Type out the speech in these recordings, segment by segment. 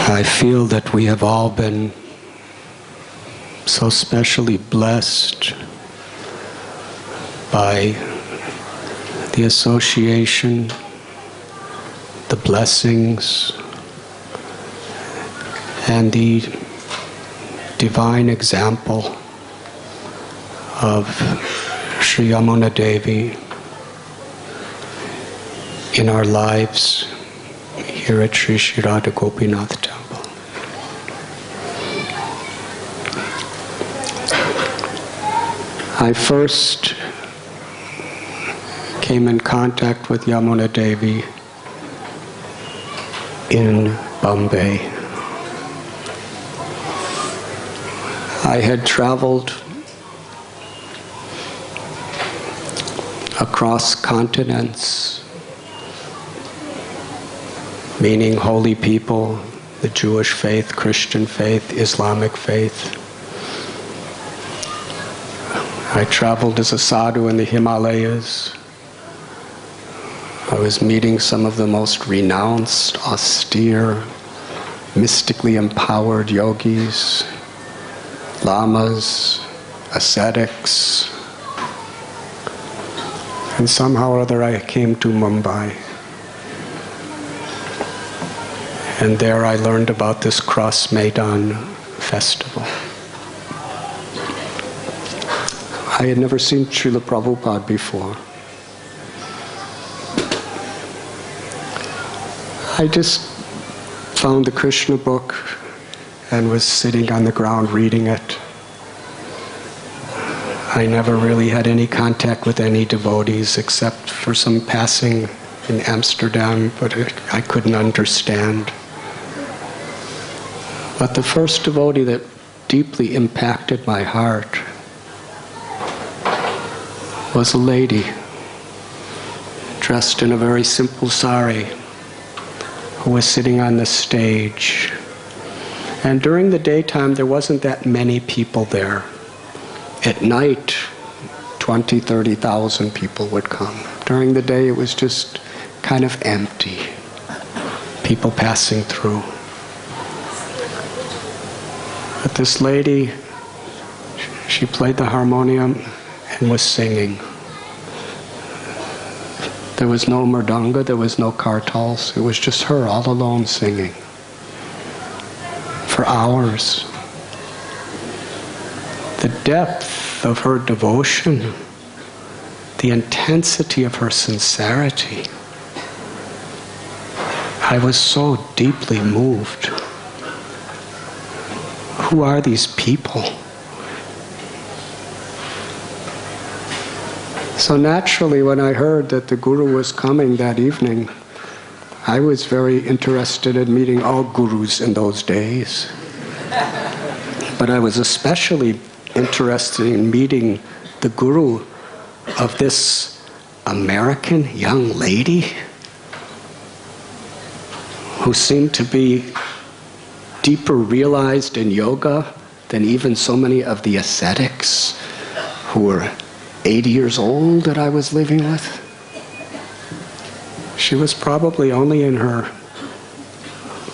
I feel that we have all been so specially blessed by the association, the blessings, and the divine example of Sri Yamuna Devi in our lives here at Sri Sri Radha Gopinath Temple. I first came in contact with Yamuna Devi in Bombay. I had traveled across continents, meaning holy people, the Jewish faith, Christian faith, Islamic faith. I traveled as a sadhu in the Himalayas. I was meeting some of the most renounced, austere, mystically empowered yogis, lamas, ascetics. And somehow or other I came to Mumbai. And there I learned about this Cross Maidan festival. I had never seen Srila Prabhupada before. I just found the Krishna book and was sitting on the ground reading it. I never really had any contact with any devotees except for some passing in Amsterdam, but I couldn't understand. But the first devotee that deeply impacted my heart was a lady dressed in a very simple sari who was sitting on the stage. And during the daytime, there wasn't that many people there. At night, 20, 30,000 people would come. During the day, it was just kind of empty. People passing through. But this lady, she played the harmonium and was singing. There was no mridanga, there was no kartals. It was just her all alone singing. For hours. The depth of her devotion, the intensity of her sincerity. I was so deeply moved. Who are these people? So naturally, when I heard that the Guru was coming that evening, I was very interested in meeting all gurus in those days. But I was especially interested in meeting the Guru of this American young lady who seemed to be deeper realized in yoga than even so many of the ascetics who were 80 years old that I was living with. She was probably only in her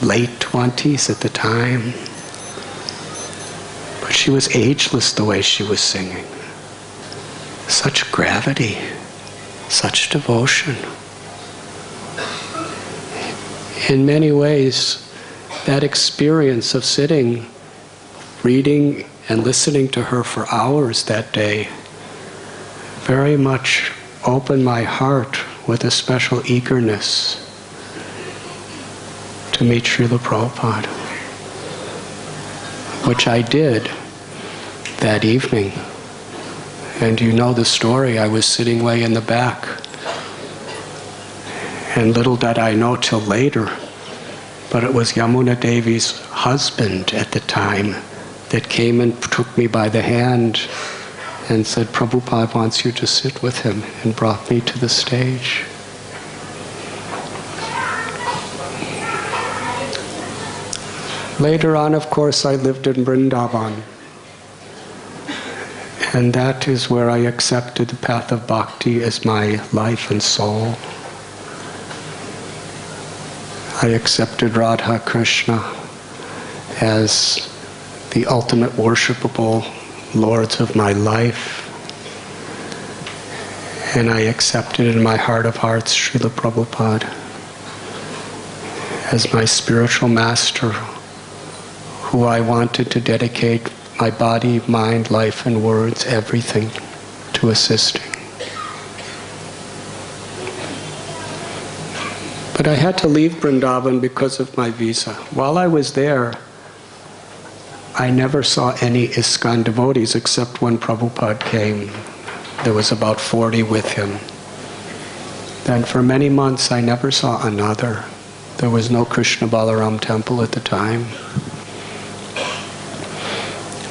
late 20s at the time. But she was ageless the way she was singing. Such gravity, such devotion. In many ways, that experience of sitting, reading, and listening to her for hours that day very much opened my heart with a special eagerness to meet Srila Prabhupada, which I did that evening. And you know the story, I was sitting way in the back. And little did I know till later, but it was Yamuna Devi's husband at the time that came and took me by the hand and said, Prabhupada wants you to sit with him, and brought me to the stage. Later on, of course, I lived in Vrindavan. And that is where I accepted the path of bhakti as my life and soul. I accepted Radha Krishna as the ultimate worshipable lords of my life. And I accepted in my heart of hearts Srila Prabhupada as my spiritual master, who I wanted to dedicate my body, mind, life, and words, everything, to assisting. But I had to leave Vrindavan because of my visa. While I was there, I never saw any ISKCON devotees except when Prabhupada came. There was about 40 with him. Then for many months I never saw another. There was no Krishna Balaram temple at the time.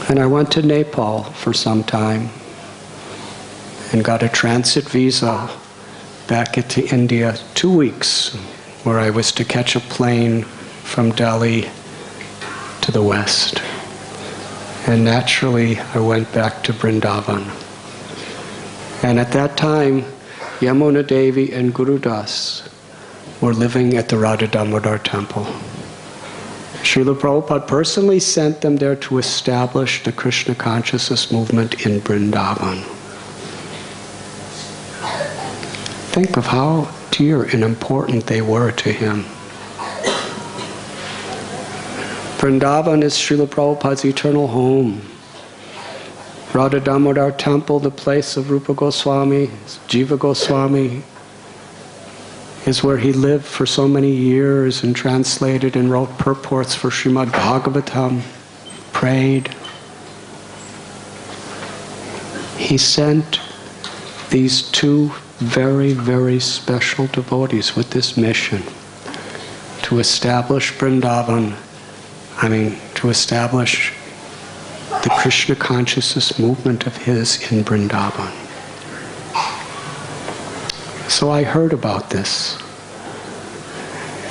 And I went to Nepal for some time and got a transit visa back into India, 2 weeks, where I was to catch a plane from Delhi to the west. And naturally, I went back to Vrindavan. And at that time, Yamuna Devi and Guru Das were living at the Radha Damodar temple. Srila Prabhupada personally sent them there to establish the Krishna consciousness movement in Vrindavan. Think of how dear and important they were to him. Vrindavan is Srila Prabhupada's eternal home. Radha Damodar temple, the place of Rupa Goswami, Jiva Goswami, is where he lived for so many years and translated and wrote purports for Srimad Bhagavatam, prayed. He sent these two very, very special devotees with this mission to establish Vrindavan, to establish the Krishna consciousness movement of his in Vrindavan. So I heard about this.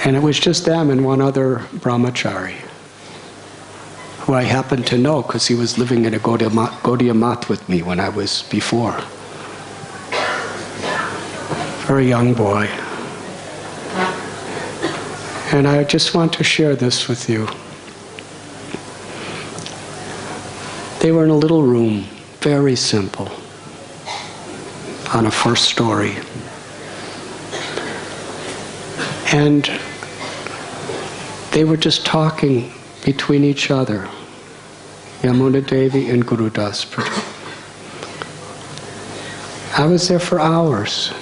And it was just them and one other brahmachari, who I happened to know because he was living in a Gaudiya Math with me when I was before. Very young boy. And I just want to share this with you. They were in a little room, very simple, on a first story. And they were just talking between each other, Yamuna Devi and Guru Das. I was there for hours.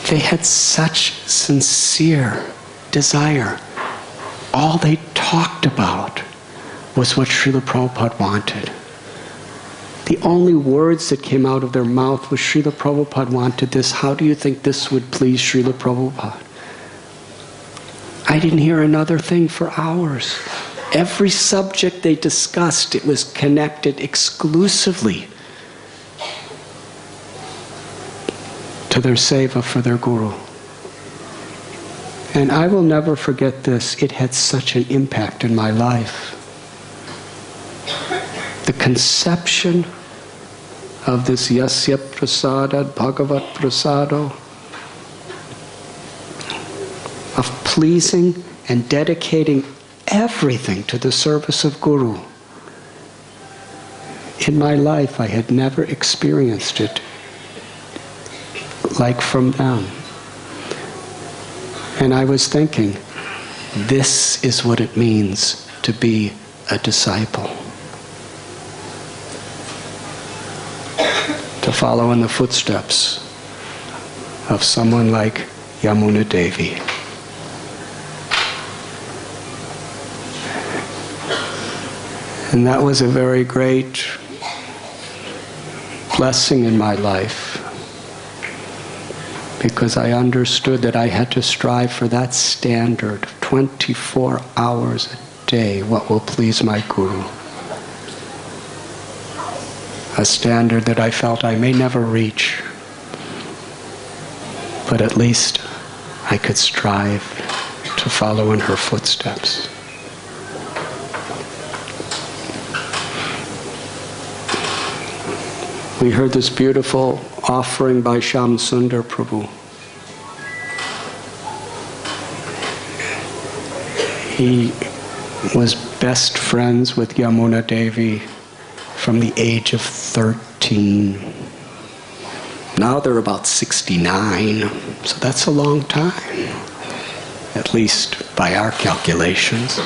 They had such sincere desire. All they talked about was what Srila Prabhupada wanted. The only words that came out of their mouth was, Srila Prabhupada wanted this. How do you think this would please Srila Prabhupada? I didn't hear another thing for hours. Every subject they discussed, it was connected exclusively to their seva for their Guru. And I will never forget this. It had such an impact in my life. The conception of this Yasya Prasada, Bhagavat Prasado, of pleasing and dedicating everything to the service of Guru. In my life, I had never experienced it like from them. And I was thinking, this is what it means to be a disciple. To follow in the footsteps of someone like Yamuna Devi. And that was a very great blessing in my life, because I understood that I had to strive for that standard, 24 hours a day, what will please my Guru. A standard that I felt I may never reach, but at least I could strive to follow in her footsteps. We heard this beautiful offering by Shyam Sundar Prabhu. He was best friends with Yamuna Devi from the age of 13. Now they're about 69, so that's a long time, at least by our calculations.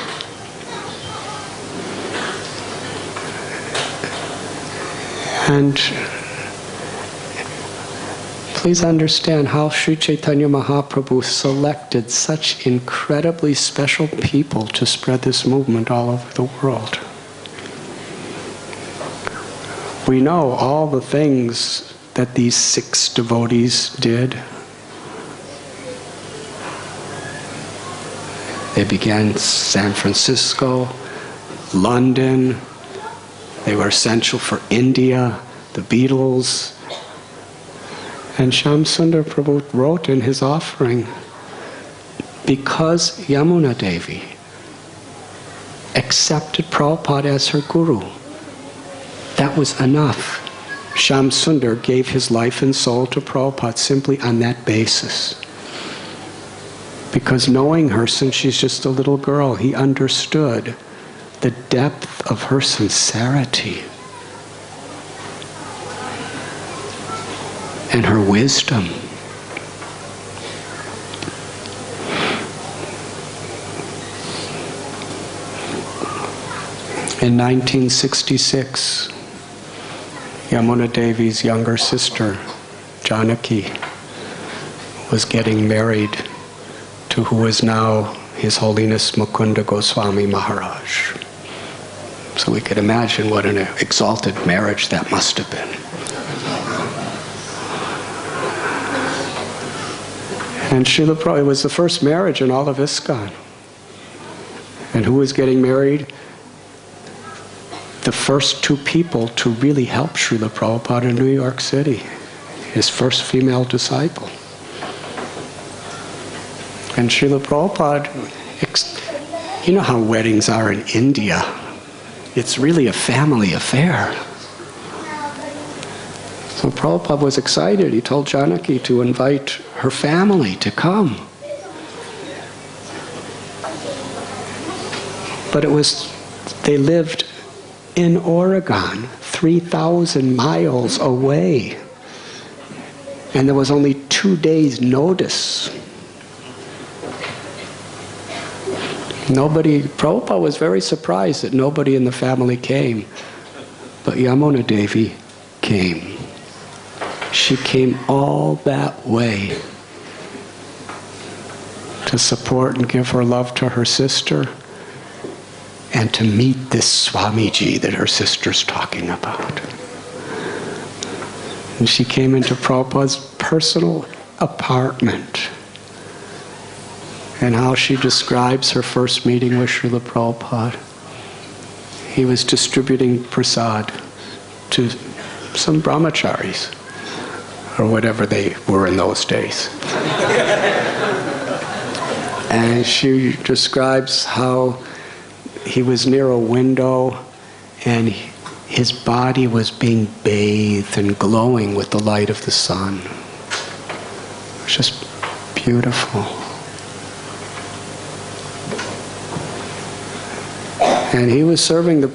And please understand how Sri Chaitanya Mahaprabhu selected such incredibly special people to spread this movement all over the world. We know all the things that these 6 devotees did. They began San Francisco, London. They were essential for India, the Beatles. And Shyamsundar Prabhu wrote in his offering, because Yamuna Devi accepted Prabhupada as her guru, that was enough. Shyamsundar gave his life and soul to Prabhupada simply on that basis. Because knowing her since she's just a little girl, he understood the depth of her sincerity and her wisdom. In 1966, Yamuna Devi's younger sister, Janaki, was getting married to who is now His Holiness Mukunda Goswami Maharaj. So we could imagine what an exalted marriage that must have been. And Srila Prabhupada, it was the first marriage in all of ISKCON. And who was getting married? The first 2 people to really help Srila Prabhupada in New York City. His first female disciple. And Srila Prabhupada, you know how weddings are in India. It's really a family affair. So Prabhupada was excited. He told Janaki to invite her family to come. But they lived in Oregon, 3,000 miles away. And there was only 2 days' notice. Prabhupada was very surprised that nobody in the family came. But Yamuna Devi came. She came all that way to support and give her love to her sister and to meet this Swamiji that her sister's talking about. And she came into Prabhupada's personal apartment. And how she describes her first meeting with Srila Prabhupada. He was distributing prasad to some brahmacharis, or whatever they were in those days. And she describes how he was near a window and his body was being bathed and glowing with the light of the sun. It was just beautiful. And he was serving the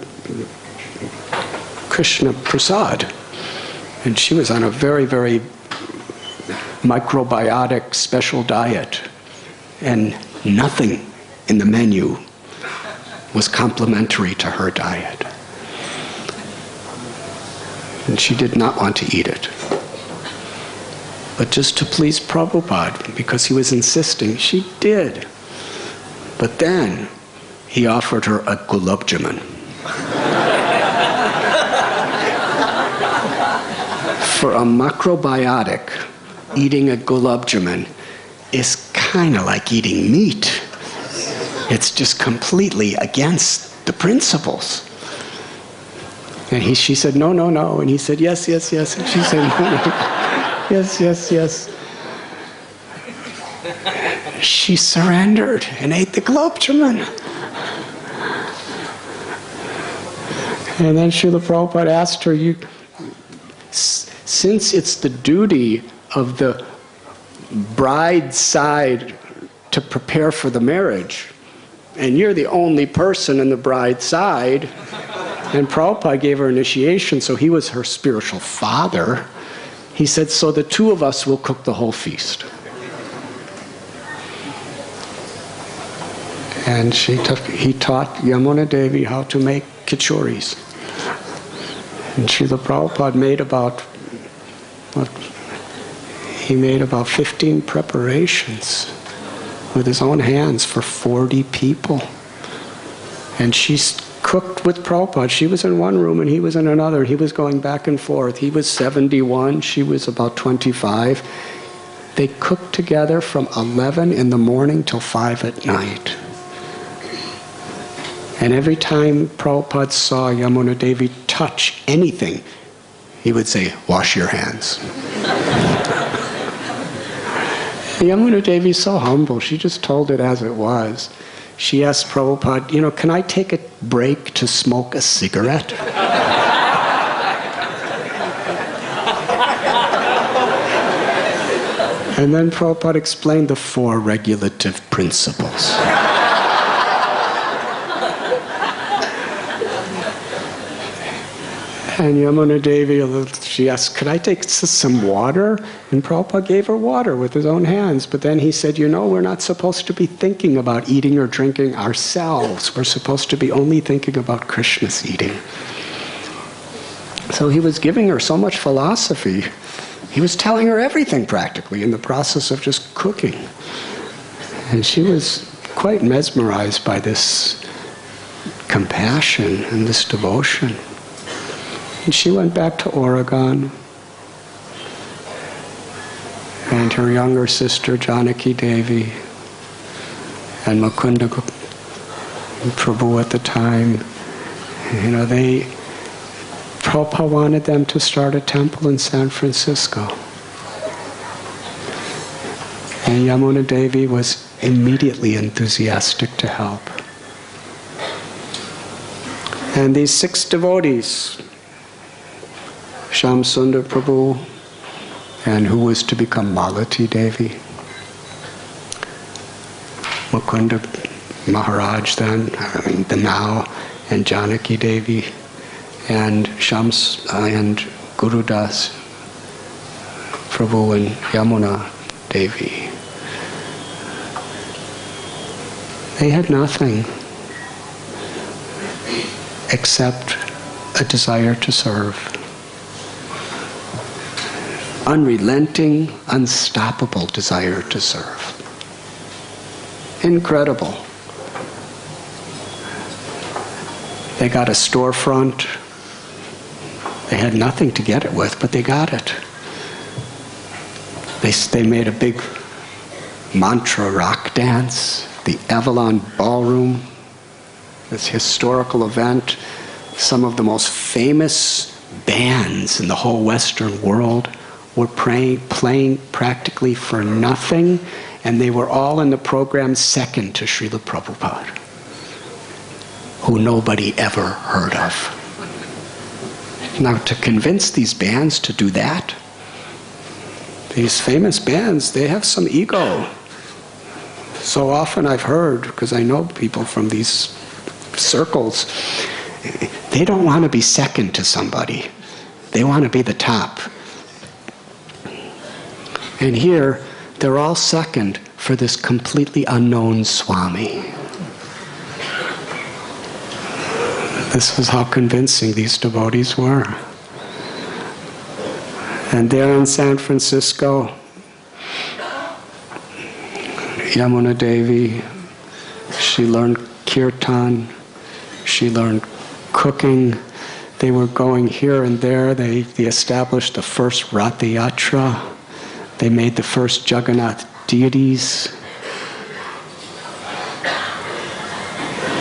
Krishna prasad. And she was on a very, very microbiotic special diet. And nothing in the menu was complementary to her diet. And she did not want to eat it. But just to please Prabhupada, because he was insisting, she did. But then he offered her a gulab jamun. For a macrobiotic, eating a gulab jamun is kind of like eating meat. It's just completely against the principles. And she said, no, no, no. And he said, yes, yes, yes. And she said, no, no. Yes, yes, yes. She surrendered and ate the gulab jamun. And then Srila Prabhupada asked her, since it's the duty of the bride's side to prepare for the marriage, and you're the only person in the bride's side. And Prabhupada gave her initiation, so he was her spiritual father. He said, so the two of us will cook the whole feast. And he taught Yamuna Devi how to make kichoris. And Srila Prabhupada made about 15 preparations with his own hands for 40 people. And she cooked with Prabhupada. She was in one room and he was in another, and he was going back and forth. He was 71, she was about 25. They cooked together from 11 in the morning till 5 at night. And every time Prabhupada saw Yamuna Devi touch anything, he would say, wash your hands. Yamuna Devi's so humble, she just told it as it was. She asked Prabhupada, can I take a break to smoke a cigarette? And then Prabhupada explained the 4 regulative principles. And Yamuna Devi, she asked, could I take some water? And Prabhupada gave her water with his own hands. But then he said, we're not supposed to be thinking about eating or drinking ourselves. We're supposed to be only thinking about Krishna's eating. So he was giving her so much philosophy. He was telling her everything practically in the process of just cooking. And she was quite mesmerized by this compassion and this devotion. And she went back to Oregon, and her younger sister Janaki Devi and Mukunda Prabhu at the time, Prabhupada wanted them to start a temple in San Francisco. And Yamuna Devi was immediately enthusiastic to help. And these 6 devotees, Shyam Sundar Prabhu, and who was to become Malati Devi, Mukunda Maharaj then, the now, and Janaki Devi, and Shams and Gurudas Prabhu and Yamuna Devi. They had nothing except a desire to serve. Unrelenting, unstoppable desire to serve. Incredible. They got a storefront. They had nothing to get it with, but they got it. They made a big mantra rock dance, the Avalon Ballroom, this historical event. Some of the most famous bands in the whole Western world were playing practically for nothing, and they were all in the program second to Srila Prabhupada, who nobody ever heard of. Now, to convince these bands to do that, these famous bands, they have some ego. So often I've heard, because I know people from these circles, they don't want to be second to somebody. They want to be the top. And here, they're all second for this completely unknown Swami. This was how convincing these devotees were. And there in San Francisco, Yamuna Devi, she learned kirtan, she learned cooking. They were going here and there. They established the first Ratha Yatra. They made the first Jagannath deities.